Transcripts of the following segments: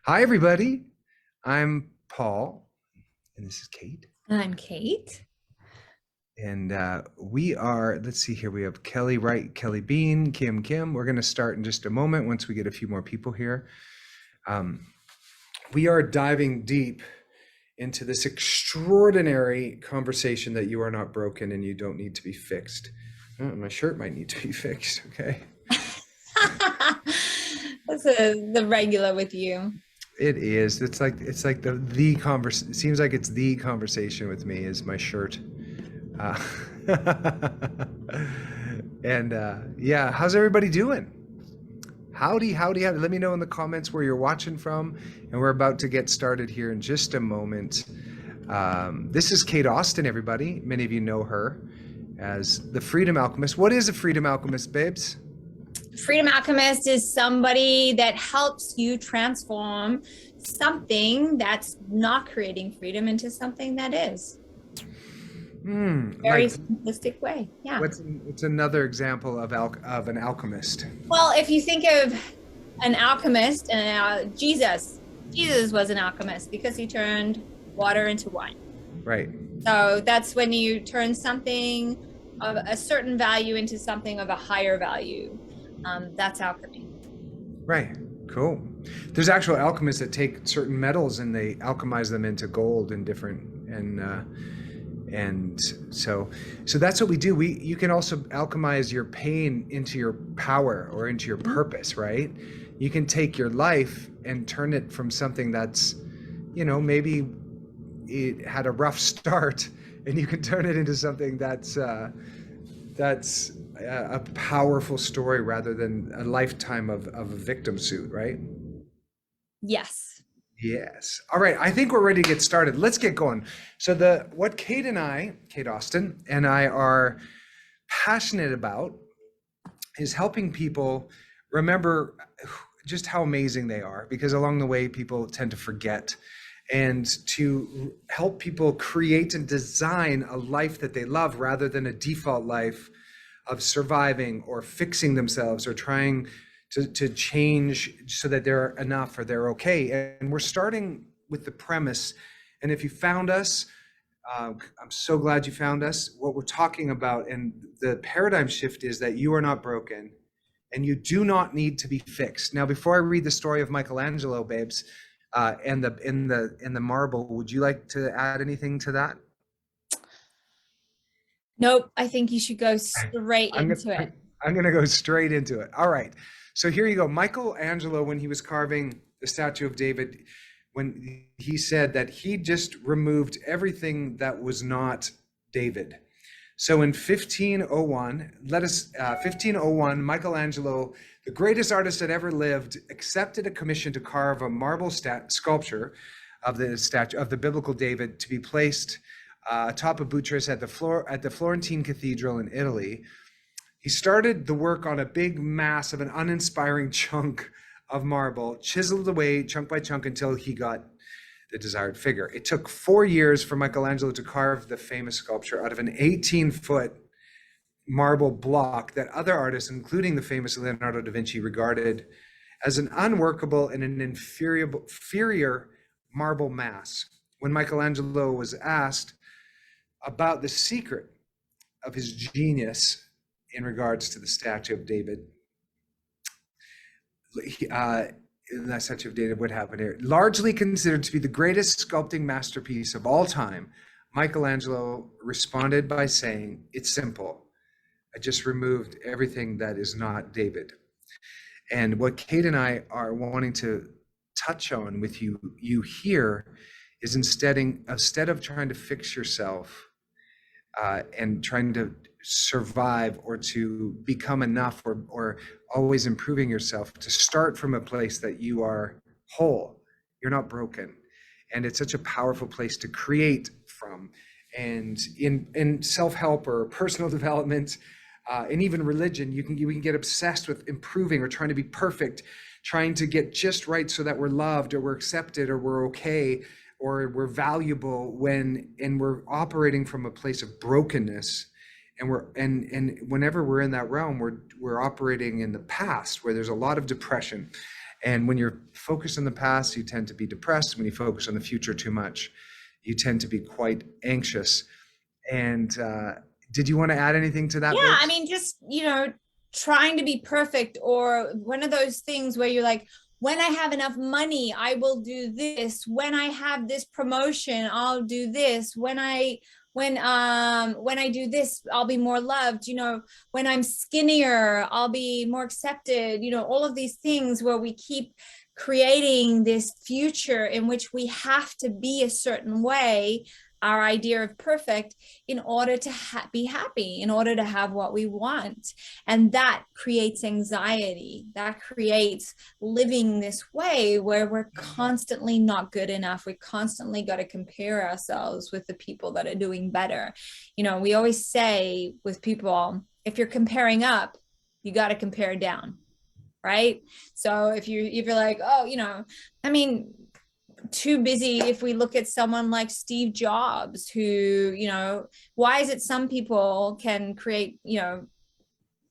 Hi, everybody. I'm Paul, and this is Kate. I'm Kate. And we are, let's see here, we have Kelly Wright, Kelly Bean, Kim. We're going to start in just a moment once we get a few more people here. Um, we are diving deep into this extraordinary conversation that you are not broken and you don't need to be fixed. Oh, my shirt might need to be fixed, okay? That's the regular with you. It is. It's like the conversation. It seems like it's the conversation with me is my shirt. Uh, and yeah, how's everybody doing? Howdy. Let me know in the comments where you're watching from, and we're about to get started here in just a moment. This is Kate Austin, everybody. Many of you know her as the Freedom Alchemist. What is a Freedom Alchemist, babes? Freedom Alchemist is somebody that helps you transform something that's not creating freedom into something that is. Very Like simplistic way. Yeah. what's another example of an alchemist? Well, if you think of an alchemist and Jesus was an alchemist because he turned water into wine. Right. So that's when you turn something of a certain value into something of a higher value. That's alchemy. Right. Cool. There's actual alchemists that take certain metals and they alchemize them into gold and different and so that's what we do. You can also alchemize your pain into your power or into your purpose, right? You can take your life and turn it from something that's, maybe it had a rough start, and you can turn it into something that's a powerful story rather than a lifetime of a victim suit, right? Yes. Yes. All right. I think we're ready to get started. Let's get going. So what Kate Austin and I are passionate about is helping people remember just how amazing they are, because along the way people tend to forget, and to help people create and design a life that they love rather than a default life of surviving or fixing themselves or trying to change so that they're enough or they're okay. And we're starting with the premise. And if you found us, I'm so glad you found us. What we're talking about and the paradigm shift is that you are not broken and you do not need to be fixed. Now, before I read the story of Michelangelo, babes, and the marble, would you like to add anything to that? Nope. I think you should go straight I'm into gonna it. I'm gonna go straight into it. All right. So here you go. Michelangelo, when he was carving the statue of David, when he said that he just removed everything that was not David. So in 1501, Michelangelo, the greatest artist that ever lived, accepted a commission to carve a marble sculpture of the statue of the biblical David to be placed atop a buttress at the Florentine Cathedral in Italy. He started the work on a big mass of an uninspiring chunk of marble, chiseled away chunk by chunk until he got the desired figure. It took 4 years for Michelangelo to carve the famous sculpture out of an 18-foot marble block that other artists, including the famous Leonardo da Vinci, regarded as an unworkable and an inferior marble mass. When Michelangelo was asked about the secret of his genius in regards to the statue of David, that statue of David, what happened here? Largely considered to be the greatest sculpting masterpiece of all time, Michelangelo responded by saying, "It's simple. I just removed everything that is not David." And what Kate and I are wanting to touch on with you here is instead of trying to fix yourself and trying to survive or to become enough or always improving yourself, to start from a place that you are whole, you're not broken. And it's such a powerful place to create from. And in self-help or personal development, and even religion, you can get obsessed with improving or trying to be perfect, trying to get just right so that we're loved or we're accepted or we're okay or we're valuable, and we're operating from a place of brokenness. And whenever we're in that realm, we're operating in the past where there's a lot of depression. And when you're focus on the past, you tend to be depressed. When you focus on the future too much, you tend to be quite anxious. And did you want to add anything to that, Yeah, I Biggs? mean, just, trying to be perfect, or one of those things where you're like, when I have enough money, I will do this. When I have this promotion, I'll do this. When I do this, I'll be more loved. When I'm skinnier, I'll be more accepted. All of these things where we keep creating this future in which we have to be a certain way, our idea of perfect, in order to be happy, in order to have what we want. And that creates anxiety. That creates living this way where we're constantly not good enough. We constantly got to compare ourselves with the people that are doing better. We always say with people, if you're comparing up, you got to compare down. Right. So if you're like, oh, I mean, too busy. If we look at someone like Steve Jobs, who, why is it some people can create,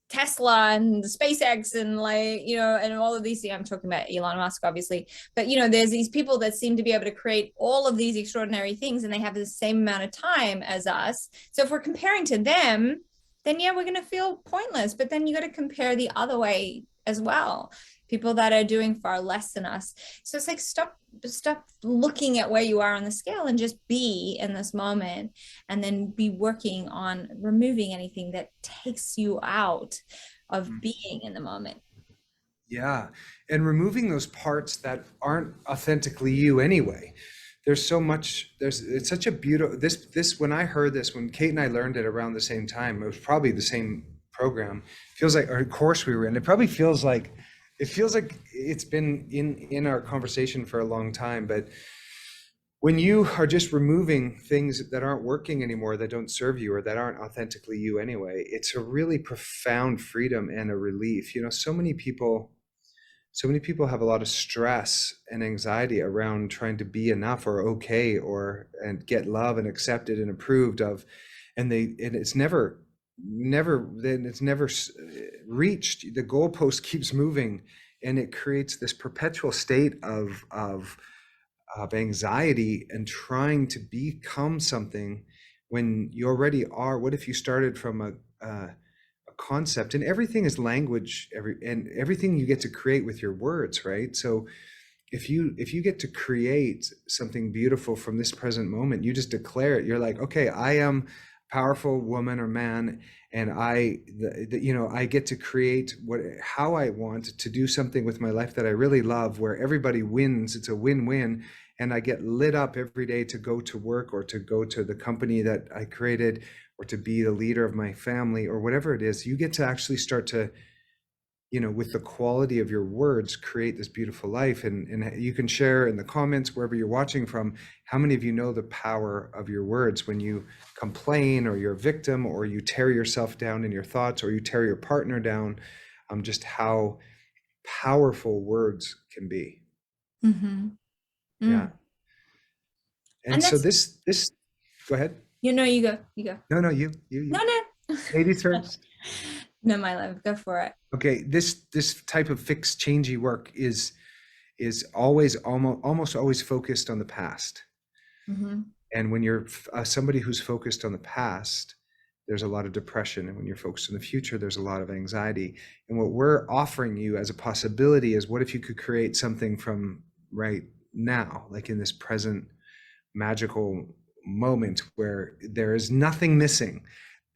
Tesla and SpaceX and, like, and all of these things. I'm talking about Elon Musk, obviously, but there's these people that seem to be able to create all of these extraordinary things, and they have the same amount of time as us. So if we're comparing to them, then yeah, we're going to feel pointless. But then you got to compare the other way as well. People that are doing far less than us. So it's like, stop looking at where you are on the scale and just be in this moment, and then be working on removing anything that takes you out of being in the moment. Yeah. And removing those parts that aren't authentically you anyway. There's so much, it's such a beautiful, when I heard this, when Kate and I learned it around the same time, it was probably the same program, feels like, or course we were in, it feels like it's been in our conversation for a long time. But when you are just removing things that aren't working anymore, that don't serve you, or that aren't authentically you anyway, it's a really profound freedom and a relief. So many people have a lot of stress and anxiety around trying to be enough or okay, and get love and accepted and approved of, and it's never reached. The goalpost keeps moving, and it creates this perpetual state of anxiety and trying to become something when you already are. What if you started from a concept, and everything is language, and everything you get to create with your words, right? So if you get to create something beautiful from this present moment, you just declare it. You're like, okay, I am a powerful woman or man, and I get to create how I want to do something with my life that I really love, where everybody wins. It's a win-win, and I get lit up every day to go to work, or to go to the company that I created, or to be the leader of my family, or whatever it is. You get to actually start to, with the quality of your words, create this beautiful life. And you can share in the comments, wherever you're watching from, how many of you know the power of your words when you complain, or you're a victim, or you tear yourself down in your thoughts, or you tear your partner down, just how powerful words can be. Mm-hmm. Yeah. And And so that's, this, go ahead. you go, you go. No, you. No, no. Ladies first. No, my love, go for it. Okay, this type of fixed changey work is almost always focused on the past. Mm-hmm. And when you're somebody who's focused on the past, there's a lot of depression. And when you're focused on the future, there's a lot of anxiety. And what we're offering you as a possibility is, what if you could create something from right now, like in this present magical moment where there is nothing missing.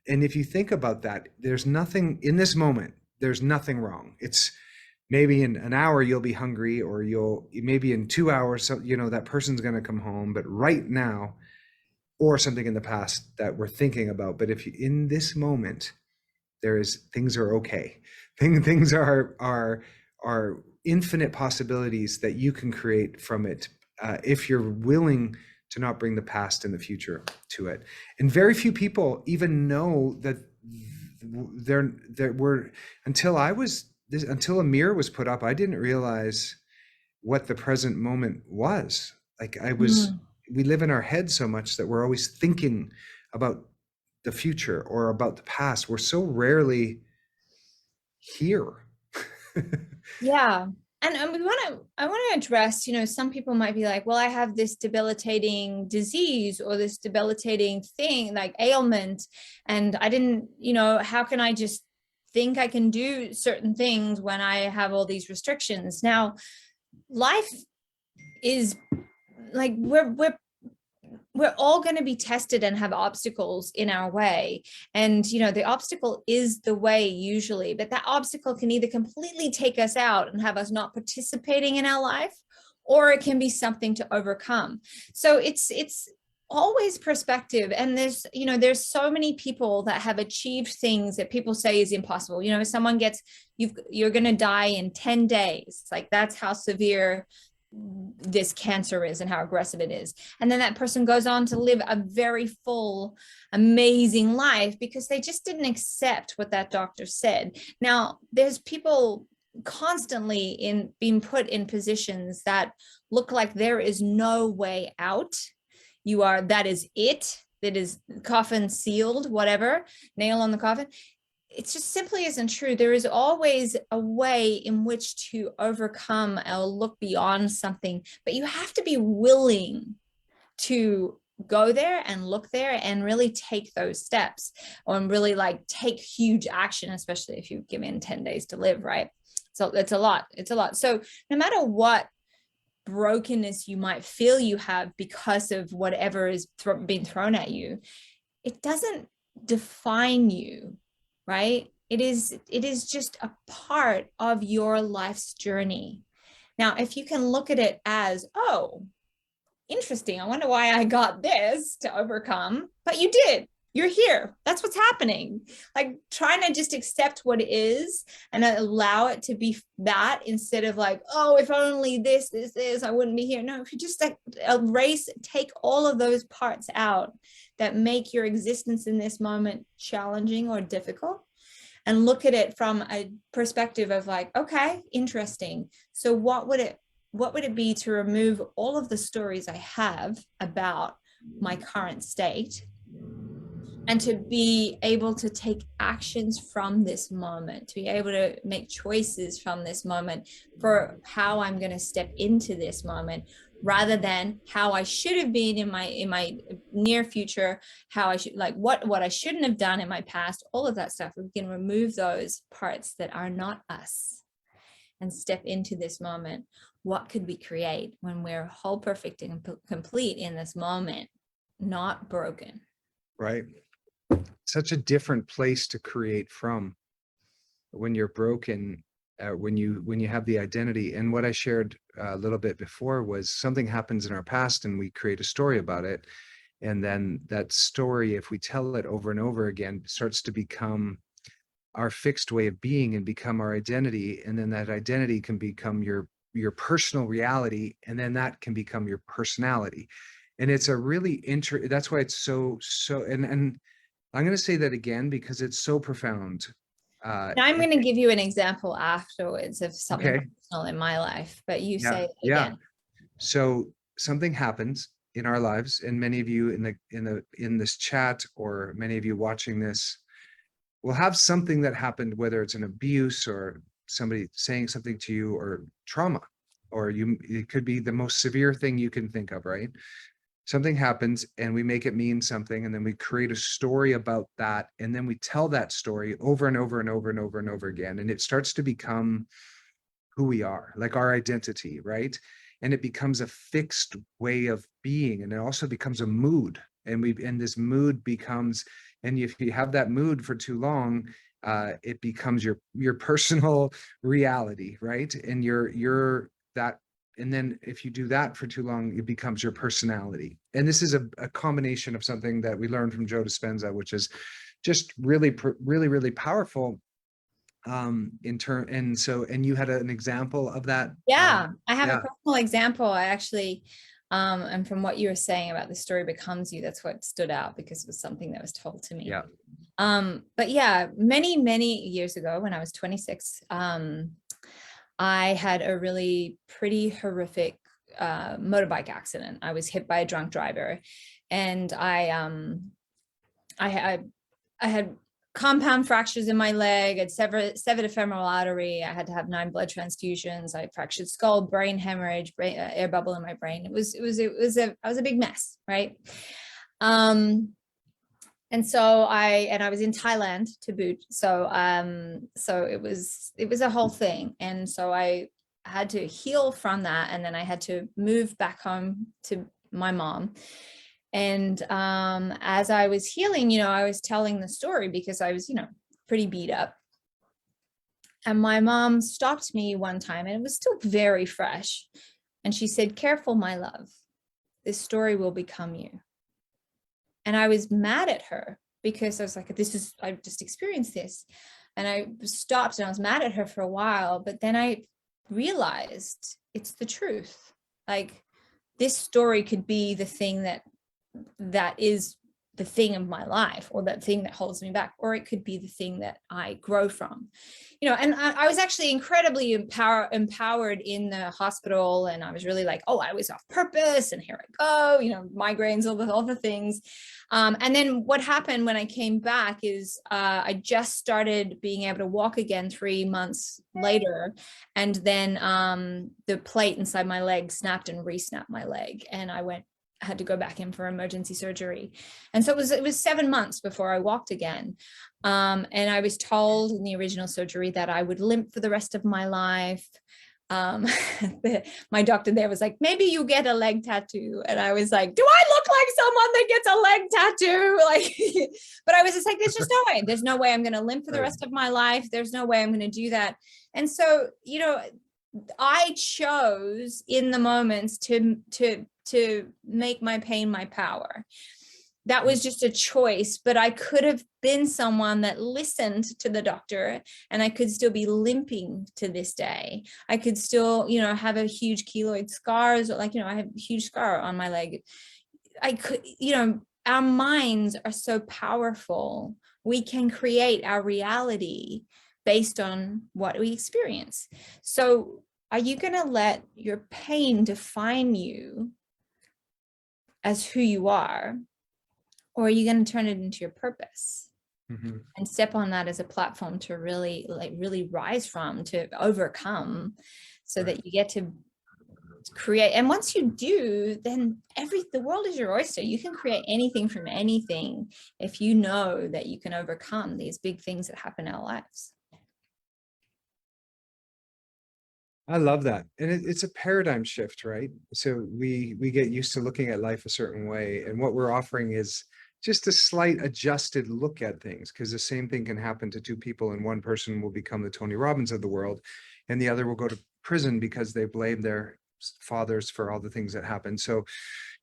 And if you think about that, there's nothing in this moment, there's nothing wrong. It's maybe in an hour you'll be hungry, or maybe in 2 hours, that person's going to come home, but right now, or something in the past that we're thinking about. But if you, in this moment, things are okay. Things are infinite possibilities that you can create from it, if you're willing to not bring the past and the future to it. And very few people even know that there were, until a mirror was put up, I didn't realize what the present moment was. Like we live in our head so much that we're always thinking about the future or about the past. We're so rarely here. Yeah. And I want to address, some people might be like, well, I have this debilitating disease or this debilitating thing, like ailment, and I didn't, how can I just think I can do certain things when I have all these restrictions? Now, life is like we're all going to be tested and have obstacles in our way. And, the obstacle is the way usually, but that obstacle can either completely take us out and have us not participating in our life, or it can be something to overcome. So it's always perspective. And there's so many people that have achieved things that people say is impossible. If someone you're going to die in 10 days, like that's how severe this cancer is and how aggressive it is. And then that person goes on to live a very full, amazing life because they just didn't accept what that doctor said. Now, there's people constantly being put in positions that look like there is no way out. That is it. That is coffin sealed, whatever, nail on the coffin. It just simply isn't true. There is always a way in which to overcome or look beyond something, but you have to be willing to go there and look there and really take those steps, or really like take huge action, especially if you're given 10 days to live, right? So it's a lot. So no matter what brokenness you might feel you have because of whatever is being thrown at you, it doesn't define you, right? It is just a part of your life's journey. Now, if you can look at it as, oh, interesting, I wonder why I got this to overcome, but you did. You're here. That's what's happening. Like trying to just accept what is and allow it to be that, instead of like, oh, if only this, I wouldn't be here. No, if you just like erase, take all of those parts out that make your existence in this moment challenging or difficult, and look at it from a perspective of like, okay, interesting. So what would it be to remove all of the stories I have about my current state, and to be able to take actions from this moment, to be able to make choices from this moment for how I'm going to step into this moment, rather than how I should have been in my near future, how I should, like what I shouldn't have done in my past, all of that stuff. We can remove those parts that are not us and step into this moment. What could we create when we're whole, perfect, and complete in this moment, not broken? Right. Such a different place to create from when you're broken, when you have the identity. And what I shared a little bit before was something happens in our past and we create a story about it. And then that story, if we tell it over and over again, starts to become our fixed way of being and become our identity. And then that identity can become your personal reality. And then that can become your personality. And it's a really that's why it's so, and I'm going to say that again because it's so profound. Now I'm going to give you an example afterwards of something Okay. personal in my life, but you Yeah. say it Yeah. again. So something happens in our lives, and many of you in this chat, or many of you watching this, will have something that happened, whether it's an abuse or somebody saying something to you, or trauma, or it could be the most severe thing you can think of, right? Something happens and we make it mean something, and then we create a story about that, and then we tell that story over and over and over and over and over again, and it starts to become who we are, like our identity, right? And it becomes a fixed way of being, and it also becomes a mood, and this mood becomes, and if you have that mood for too long, it becomes your personal reality, right? And you're that. And then if you do that for too long, it becomes your personality. And this is a combination of something that we learned from Joe Dispenza, which is just really, really, really powerful. And you had an example of that. Yeah, I have a Yeah. personal example. I actually, and from what you were saying about the story becomes you, that's what stood out because it was something that was told to me. Yeah. But yeah, many, many years ago when I was 26, I had a really pretty horrific motorbike accident. I was hit by a drunk driver, and I had compound fractures in my leg. I'd severed a femoral artery. I had to have 9 blood transfusions. I fractured skull, brain hemorrhage, air bubble in my brain. I was a big mess, right? And so I was in Thailand to boot. So it was a whole thing. And so I had to heal from that. And then I had to move back home to my mom. And as I was healing, I was telling the story because I was, pretty beat up. And my mom stopped me one time, and it was still very fresh. And she said, "Careful, my love. This story will become you." And I was mad at her because I was like, I've just experienced this. And I stopped and I was mad at her for a while, but then I realized it's the truth. Like, this story could be the thing that is the thing of my life, or that thing that holds me back, or it could be the thing that I grow from, and I was actually incredibly empowered in the hospital, and I was really like, oh, I was off purpose, and here I go, migraines, all the things. And then what happened when I came back is I just started being able to walk again 3 months later, and then the plate inside my leg snapped and re-snapped my leg, and I had to go back in for emergency surgery. And so it was 7 months before I walked again. And I was told in the original surgery that I would limp for the rest of my life. My doctor there was like, maybe you get a leg tattoo. And I was like, do I look like someone that gets a leg tattoo? Like, but I was just like, there's just no way. There's no way I'm going to limp for the rest of my life. There's no way I'm going to do that. And so, I chose in the moments to make my pain my power. That was just a choice, but I could have been someone that listened to the doctor, and I could still be limping to this day. I could still, have a huge keloid scars, I have a huge scar on my leg. I could, our minds are so powerful. We can create our reality based on what we experience. So are you going to let your pain define you as who you are, or are you going to turn it into your purpose and step on that as a platform to really rise from, to overcome, so that you get to create? And once you do, then the world is your oyster. You can create anything from anything if you know that you can overcome these big things that happen in our lives. I love that. And it's a paradigm shift, right? So we get used to looking at life a certain way. And what we're offering is just a slight adjusted look at things, because the same thing can happen to 2 people, and one person will become the Tony Robbins of the world, and the other will go to prison because they blame their fathers for all the things that happen. So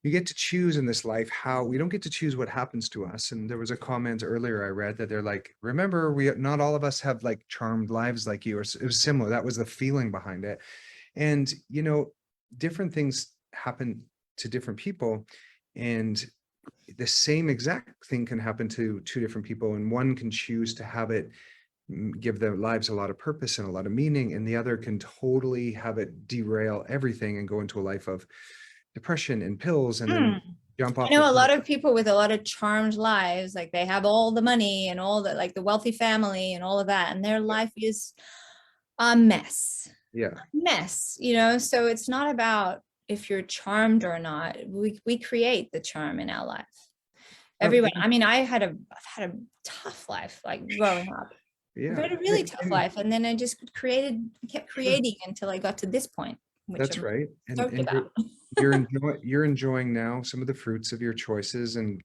you get to choose in this life how we don't get to choose what happens to us. And there was a comment earlier I read that they're like, remember, not all of us have like charmed lives like you, or it was similar. That was the feeling behind it. And, different things happen to different people, and the same exact thing can happen to 2 different people. And one can choose to have it give their lives a lot of purpose and a lot of meaning, and the other can totally have it derail everything and go into a life of depression and pills, and then jump off. I know a lot of people with a lot of charmed lives, like they have all the money and all the, like the wealthy family and all of that, and their life is a mess. So it's not about if you're charmed or not. We create the charm in our life. Everyone. I mean, I've had a tough life, like growing up. Yeah. I've had a really tough life, and then I just kept creating until I got to this point. That's right. And you're enjoying now some of the fruits of your choices, and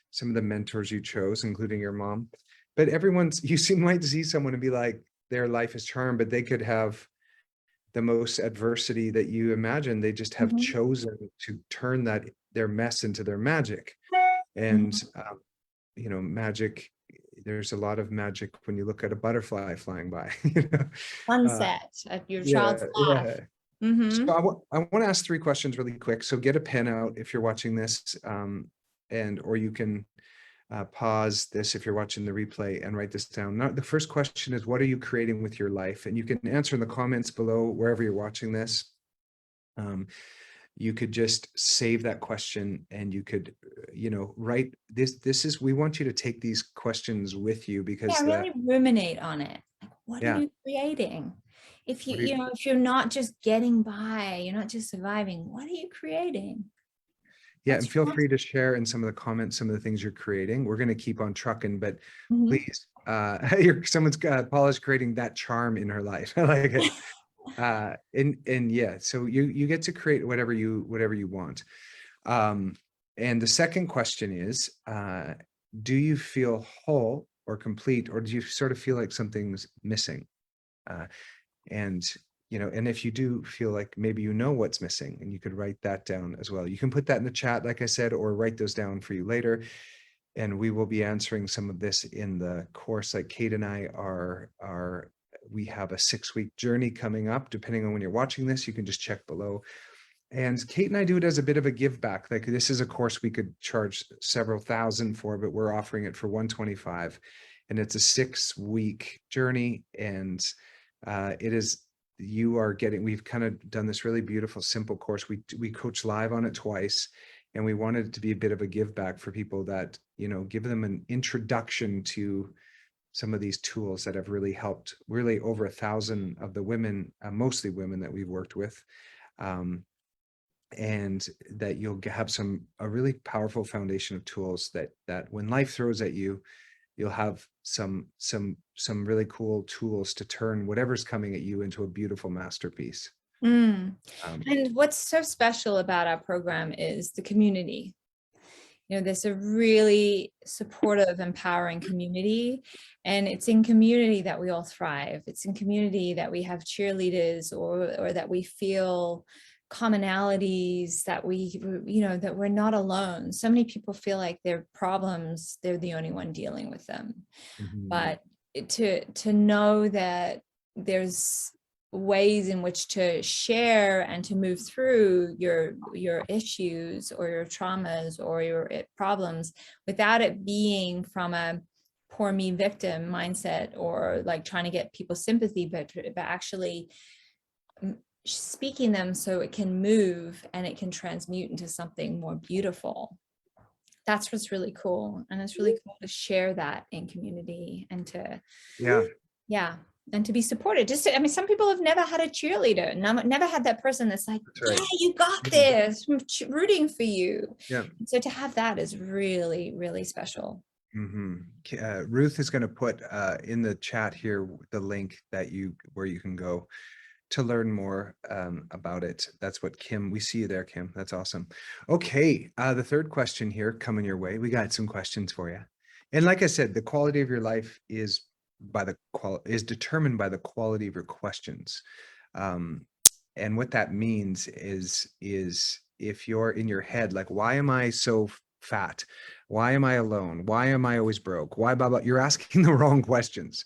some of the mentors you chose, including your mom. But you might see someone and be like, their life is charmed, but they could have the most adversity that you imagine. They just have chosen to turn their mess into their magic. And magic, there's a lot of magic when you look at a butterfly flying by. Sunset at your child's life. So I want to ask 3 questions really quick. So get a pen out if you're watching this, or you can pause this if you're watching the replay and write this down. Now, the first question is, what are you creating with your life? And you can answer in the comments below, wherever you're watching this. you could just save that question, and you could, write this is, we want you to take these questions with you, Yeah, because really ruminate on it. Like, what are yeah, you creating? If what do you, if you're not just getting by, you're not just surviving, what are you creating? yeah, What's and feel trans- free to share in some of the comments some of the things you're creating. We're going to keep on trucking, but Mhm. please, someone's Paula's creating that charm in her life. I like it. And yeah, so you get to create whatever you want. And the second question is, do you feel whole or complete, or do you sort of feel like something's missing? Uh, and and if you do feel like maybe what's missing, and you could write that down as well. You can put that in the chat, like I said, or write those down for you later. And we will be answering some of this in the course. Like Kate and I we have a 6-week journey coming up. Depending on when you're watching this, you can just check below. And Kate and I do it as a bit of a give back. Like, this is a course we could charge several thousand for, but we're offering it for 125. And it's a 6-week journey. And it is, we've kind of done this really beautiful, simple course. We coach live on it twice. And we wanted it to be a bit of a give back for people, that, give them an introduction to some of these tools that have really helped really over 1,000 of the women, mostly women, that we've worked with. And that you'll have a really powerful foundation of tools that when life throws at you, you'll have some really cool tools to turn whatever's coming at you into a beautiful masterpiece. Mm. Um, And what's so special about our program is the community. There's a really supportive, empowering community, and it's in community that we all thrive. It's in community that we have cheerleaders, or that we feel commonalities, that that we're not alone. So many people feel like their problems, they're the only one dealing with them. mhm. But to know that there's ways in which to share and to move through your issues or your traumas or your problems without it being from a poor me victim mindset, or like trying to get people's sympathy, but actually speaking them so it can move and it can transmute into something more beautiful. That's what's really cool. And it's really cool to share that in community, and to, Yeah, yeah, and to be supported. I mean, some people have never had a cheerleader, never had that person that's like, that's right. yeah, you got Mhm. this, I'm rooting for you. Yeah. So to have that is really, really special. Ruth is going to put in the chat here the link where you can go to learn more about it. That's what we see you there, Kim. That's awesome. Okay, the third question here coming your way. We got some questions for you. And like I said, the quality of your life is determined by the quality of your questions. And what that means is if you're in your head, like, why am I so fat? Why am I alone? Why am I always broke? Why blah blah? You're asking the wrong questions.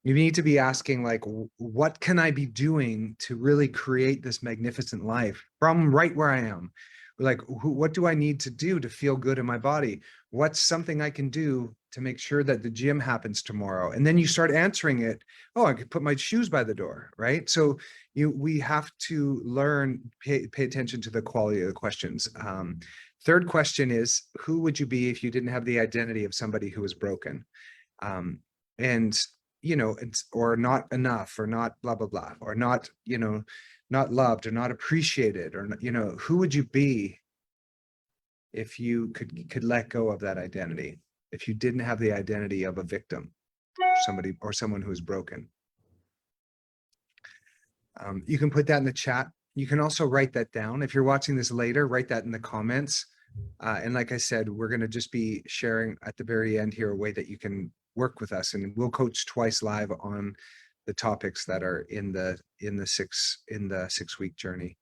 You need to be asking, like, what can I be doing to really create this magnificent life from right where I am? Like, what do I need to do to feel good in my body? What's something I can do to make sure that the gym happens tomorrow? And then you start answering it. Oh, I could put my shoes by the door, right? So we have to pay attention to the quality of the questions. Third question is, who would you be if you didn't have the identity of somebody who was broken? And or not enough, or not blah blah blah, or not not loved, or not appreciated, or who would you be if you could let go of that identity, if you didn't have the identity of a victim, somebody or someone who is broken? You can put that in the chat. You can also write that down. If you're watching this later, write that in the comments. And like I said, we're going to just be sharing at the very end here a way that you can work with us, and we'll coach twice live on the topics that are in the 6-week journey.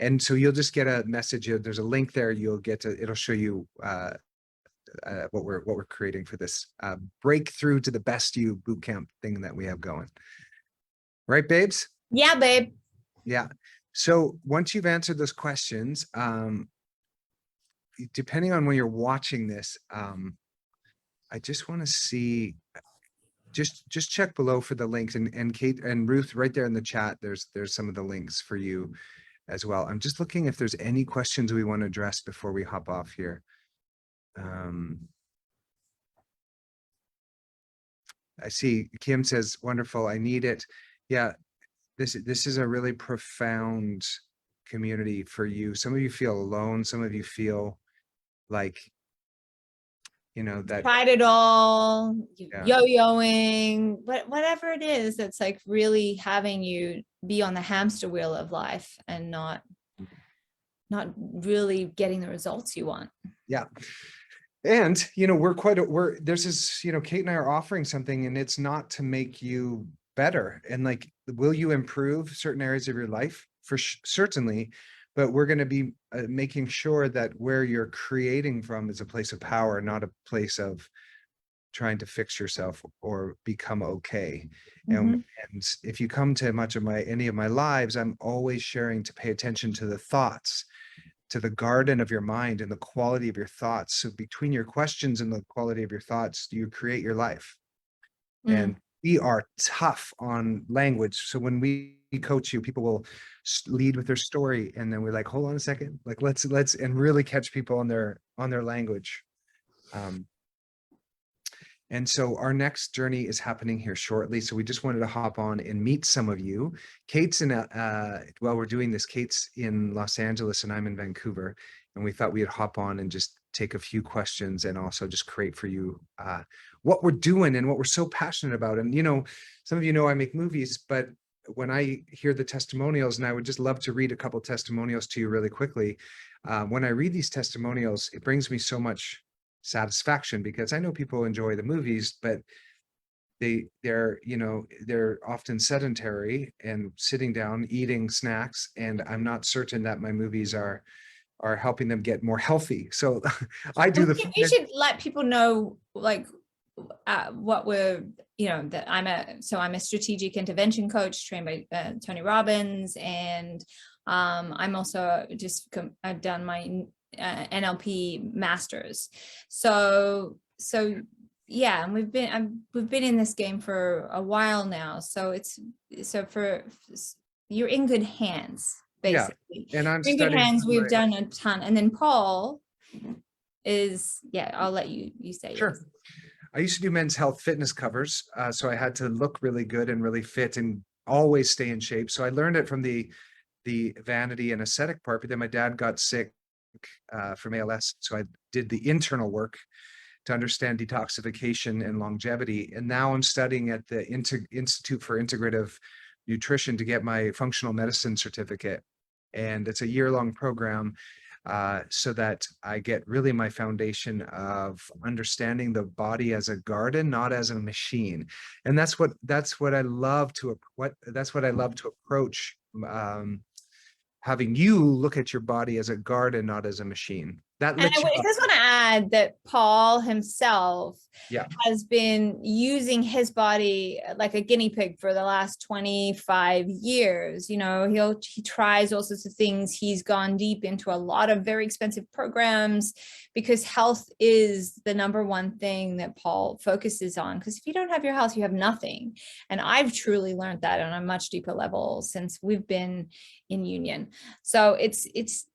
And so you'll just get a message. There's a link there. It'll show you what we're creating for this breakthrough to the best you bootcamp thing that we have going. Right, babes? Yeah, babe. Yeah. So once you've answered those questions, depending on when you're watching this, I just want to see, just check below for the links, and Kate and Ruth, right there in the chat, there's some of the links for you as well. I'm just looking if there's any questions we want to address before we hop off here. I see Kim says, wonderful, I need it. Yeah, this is a really profound community for you. Some of you feel alone, some of you feel like, you know, that Tried it all, yeah. yo-yoing, whatever it is that's like really having you be on the hamster wheel of life and not really getting the results you want. Yeah. And, you know, there's this, you know, Kate and I are offering something, and it's not to make you better. And like, will you improve certain areas of your life? Certainly. But we're going to be making sure that where you're creating from is a place of power, not a place of trying to fix yourself or become okay. And if you come to any of my lives, I'm always sharing to pay attention to the thoughts, to the garden of your mind and the quality of your thoughts. So between your questions and the quality of your thoughts, you create your life. And we are tough on language. So when we coach you, people will lead with their story, and then we're like, hold on a second, like let's and really catch people on their language. And so our next journey is happening here shortly. So we just wanted to hop on and meet some of you. Kate's while we're doing this, Kate's in Los Angeles and I'm in Vancouver. And we thought we'd hop on and just take a few questions and also just create for you what we're doing and what we're so passionate about. And, you know, some of you know I make movies, but when I hear the testimonials, and I would just love to read a couple testimonials to you really quickly. When I read these testimonials, it brings me so much satisfaction, because I know people enjoy the movies, but they're often sedentary and sitting down eating snacks, and I'm not certain that my movies are helping them get more healthy. So I do you should let people know like what we're, you know, that I'm a strategic intervention coach trained by Tony Robbins, and I'm also I've done my NLP masters. So yeah, and we've been in this game for a while now. So you're in good hands, basically. Yeah, and I'm in good hands. We've done a ton. And then Paul is, I'll let you say it. Sure. I used to do men's health fitness covers. So I had to look really good and really fit and always stay in shape. So I learned it from the vanity and ascetic part, but then my dad got sick from ALS. So I did the internal work to understand detoxification and longevity. And now I'm studying at the Institute for Integrative Nutrition to get my functional medicine certificate. And it's a year-long program so that I get really my foundation of understanding the body as a garden, not as a machine. And that's what I love to approach. Having you look at your body as a garden, not as a machine. And I just want to add that Paul himself has been using his body like a guinea pig for the last 25 years. You know, he tries all sorts of things. He's gone deep into a lot of very expensive programs because health is the number one thing that Paul focuses on. Because if you don't have your health, you have nothing. And I've truly learned that on a much deeper level since we've been in union. So it's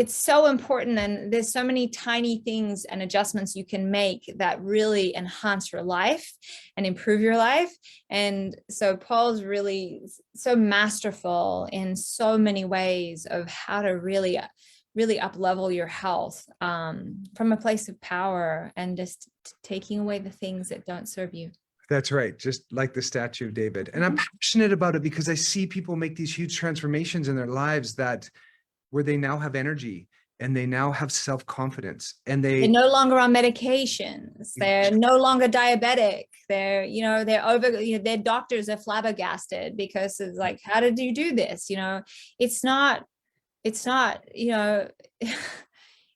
so important, and there's so many tiny things and adjustments you can make that really enhance your life and improve your life. And so Paul's really so masterful in so many ways of how to really up level your health from a place of power and just taking away the things that don't serve you. That's right. Just like the statue of David. And I'm passionate about it because I see people make these huge transformations in their lives where they now have energy and they now have self-confidence, and they're no longer on medications. They're no longer diabetic. They're their doctors are flabbergasted because it's like, how did you do this? You know, it's not, you know,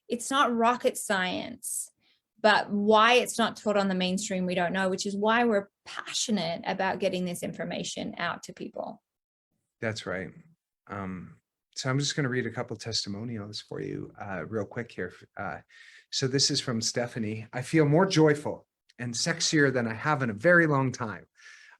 it's not rocket science, but why it's not taught on the mainstream, we don't know, which is why we're passionate about getting this information out to people. That's right. So I'm just going to read a couple testimonials for you real quick here. So this is from Stephanie. I feel more joyful and sexier than I have in a very long time.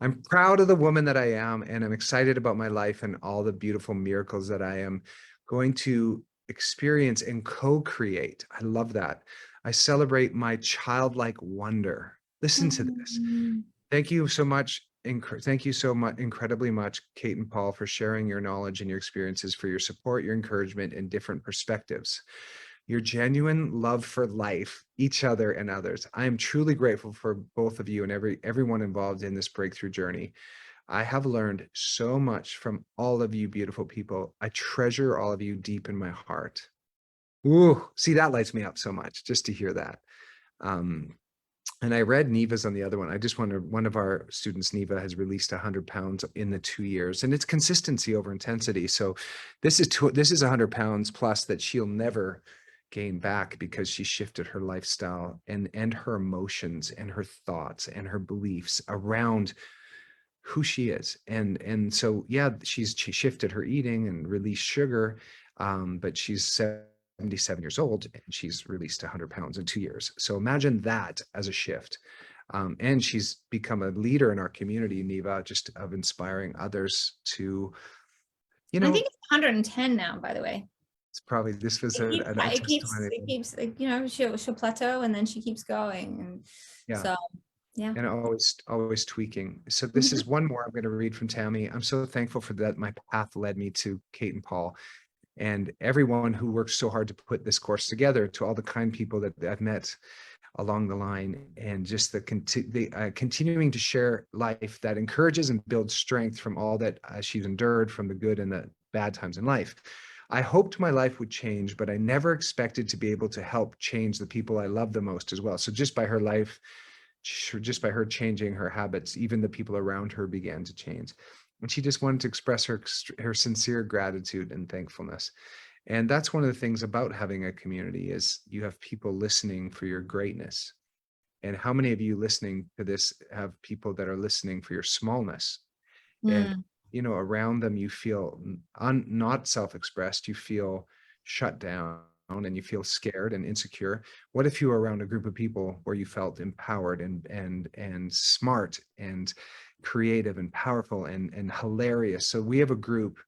I'm proud of the woman that I am, and I'm excited about my life and all the beautiful miracles that I am going to experience and co-create. I love that. I celebrate my childlike wonder. Listen to this. Mm. Thank you so much. Thank you so much, incredibly much, Kate and Paul, for sharing your knowledge and your experiences, for your support, your encouragement, and different perspectives. Your genuine love for life, each other, and others. I am truly grateful for both of you and everyone involved in this breakthrough journey. I have learned so much from all of you beautiful people. I treasure all of you deep in my heart. Ooh, see, that lights me up so much just to hear that. And I read Neva's on the other one. I just wonder, one of our students, Neva, has released 100 pounds in the 2 years, and it's consistency over intensity. So this is 100 pounds plus that she'll never gain back, because she shifted her lifestyle and her emotions and her thoughts and her beliefs around who she is. And so, yeah, she shifted her eating and released sugar, but she's 77 years old and she's released 100 pounds in 2 years. So imagine that as a shift. And she's become a leader in our community, Neva, just of inspiring others to, I think it's 110 now, by the way. it's probably, this was It keeps, a it keeps, like, she'll plateau and then she keeps going. And yeah. so, yeah. And always tweaking. So this Mm-hmm. is one more I'm going to read from Tammy. I'm so thankful for that. My path led me to Kate and Paul, and everyone who worked so hard to put this course together, to all the kind people that I've met along the line, and just the continuing to share life that encourages and builds strength from all that she's endured, from the good and the bad times in life. I hoped my life would change, but I never expected to be able to help change the people I love the most as well. So just by her life, just by her changing her habits, even the people around her began to change. And she just wanted to express her sincere gratitude and thankfulness. And that's one of the things about having a community, is you have people listening for your greatness. And how many of you listening to this have people that are listening for your smallness? And around them you feel not self-expressed, you feel shut down, and you feel scared and insecure. What if you were around a group of people where you felt empowered and smart and creative and powerful and hilarious? So we have a group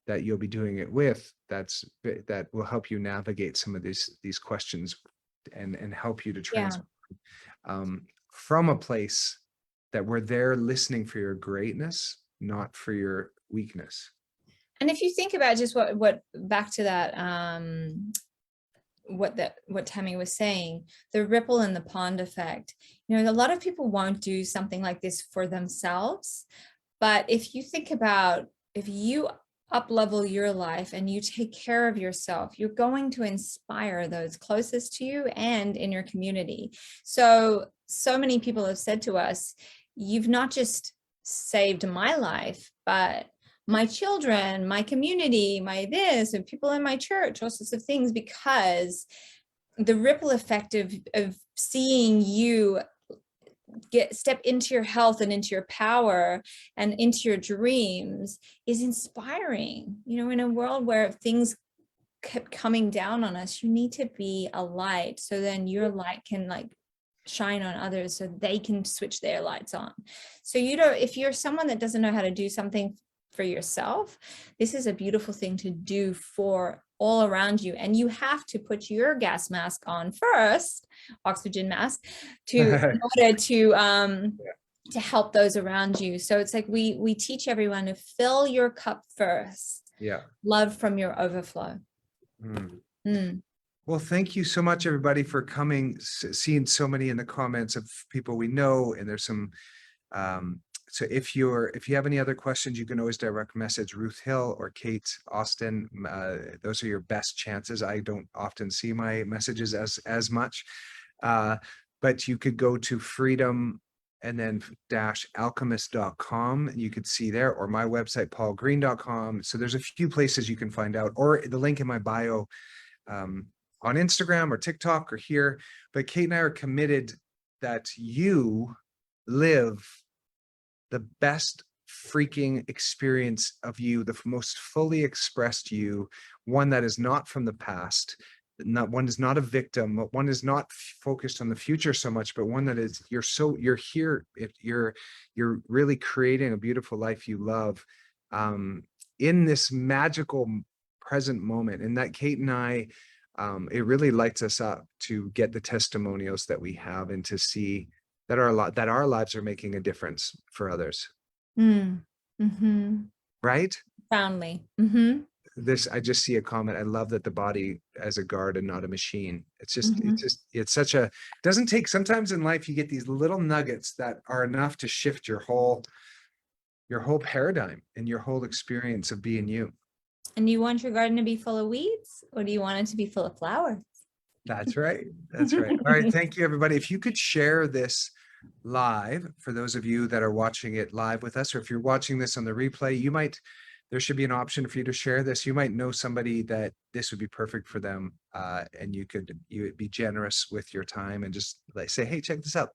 that you'll be doing it with that will help you navigate some of these questions and help you to transform from a place that we're there listening for your greatness, not for your weakness. And if you think about just what back to that, what Tammy was saying, the ripple in the pond effect, a lot of people won't do something like this for themselves. But if you think about, if you up level your life and you take care of yourself, you're going to inspire those closest to you and in your community. So many people have said to us, you've not just saved my life, but my children, my community, my this, and people in my church, all sorts of things, because the ripple effect of seeing you step into your health and into your power and into your dreams is inspiring. In a world where things kept coming down on us, you need to be a light, so then your light can shine on others so they can switch their lights on. So if you're someone that doesn't know how to do something for yourself, this is a beautiful thing to do for all around you. And you have to put your gas mask on first, oxygen mask, in order to help those around you. So it's like we teach everyone to fill your cup first. Yeah. Love from your overflow. Well, thank you so much, everybody, for coming, seeing so many in the comments of people we know. And there's some, so if you have any other questions, you can always direct message Ruth Hill or Kate Austin. Those are your best chances. I don't often see my messages as much, but you could go to freedom and then -alchemist.com, and you could see there, or my website, paulgreen.com. So there's a few places you can find out, or the link in my bio on Instagram or TikTok or here. But Kate and I are committed that you live the best freaking experience of you, the most fully expressed you, one that is not from the past, one is not a victim, one is not focused on the future so much, but one that is, you're here, you're really creating a beautiful life you love in this magical present moment. And that Kate and I, it really lights us up to get the testimonials that we have and to see that our lives are making a difference for others. Mm. Mm-hmm. Right? Profoundly. Mm-hmm. I just see a comment. I love that the body as a guard and not a machine. Mm-hmm. It's such a, doesn't take, sometimes in life you get these little nuggets that are enough to shift your whole paradigm and your whole experience of being you. And do you want your garden to be full of weeds, or do you want it to be full of flowers? That's right. That's right. All right. Thank you, everybody. If you could share this live, for those of you that are watching it live with us, or if you're watching this on the replay, there should be an option for you to share this. You might know somebody that this would be perfect for them. And you would be generous with your time and just like say, hey, check this out.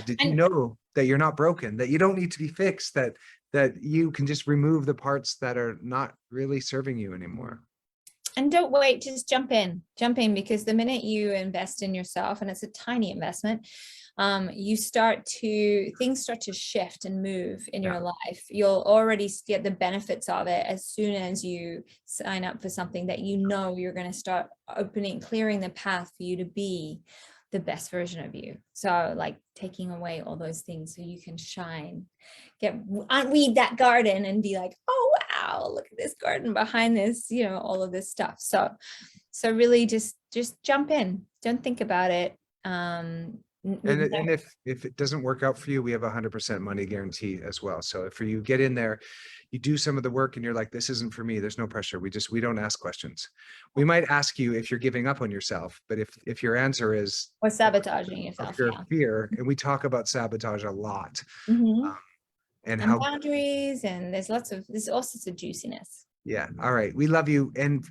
Did you know that you're not broken, that you don't need to be fixed, that you can just remove the parts that are not really serving you anymore? And don't wait, just jump in, because the minute you invest in yourself, and it's a tiny investment, things start to shift and move in your life. You'll already get the benefits of it as soon as you sign up for something that you know you're going to start clearing the path for you to be the best version of you. So like taking away all those things so you can shine, unweed that garden and be like, oh, wow, look at this garden behind this, all of this stuff. So really just jump in. Don't think about it. And if it doesn't work out for you, we have 100% money guarantee as well. So if you get in there, you do some of the work and you're like, this isn't for me, there's no pressure. We don't ask questions. We might ask you if you're giving up on yourself, but if your answer is or sabotaging yourself, fear, and we talk about sabotage a lot. Mm-hmm. And how boundaries, and there's all sorts of juiciness. Yeah. All right. We love you. And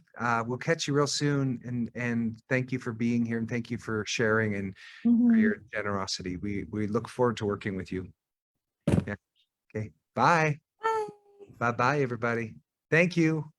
we'll catch you real soon. And thank you for being here. And thank you for sharing and for your generosity. We look forward to working with you. Yeah. Okay. Bye. Bye. Bye-bye, everybody. Thank you.